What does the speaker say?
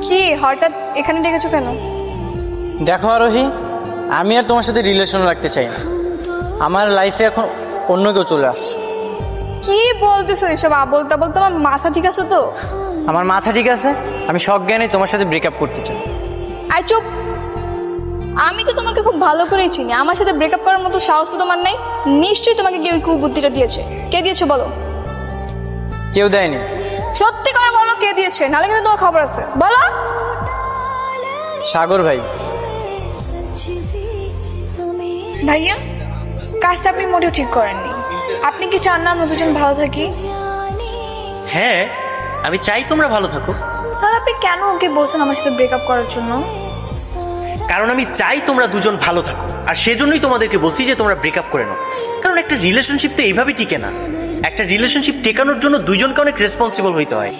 কি হঠাৎ এখানে ডেকেছো কেন? দেখো আরোহী, আমি আর তোমার সাথে রিলেশন রাখতে চাই না। আমার লাইফে এখন অন্য কেউ চলে আসছে। কি বলতেছো এসব আবল তাবল? তোমার মাথা ঠিক আছে তো? আমার মাথা ঠিক আছে, আমি সজ্ঞানে তোমার সাথে ব্রেকআপ করতে চাই। আই চুপ! আমি তো তোমাকে খুব ভালো করেই চিনি, আমার সাথে ব্রেকআপ করার মতো সাহস তো তোমার নেই। নিশ্চয়ই তোমাকে কেউ কুবুদ্ধিটা দিয়েছে। কে দিয়েছে বলো? কেউ দেয়নি। সত্যি করে বলো কে দিয়েছে, নাহলে কিন্তু তোমার খবর আছে। বলো। সাগর ভাই। ভাইয়া, কাজটা আপনি মোটেও ঠিক করেননি। আপনি কি চান না আমরা দুজন ভালো থাকি? হ্যাঁ, আমি চাই তোমরা ভালো থাকো, তাহলে আপনি কেন ওকে বলছেন আমার সাথে ব্রেকআপ করার জন্য? কারণ আমি চাই তোমরা দুজন ভালো থাকো, আর সেজন্যই তোমাদেরকে বলছি যে তোমরা ব্রেকআপ করে নাও। কারণ একটা রিলেশনশিপ তো এইভাবে টিকে না। একটা রিলেশনশিপ টেকানোর জন্য দুইজনকে অনেক রেসপন্সিবল হইতে হয়।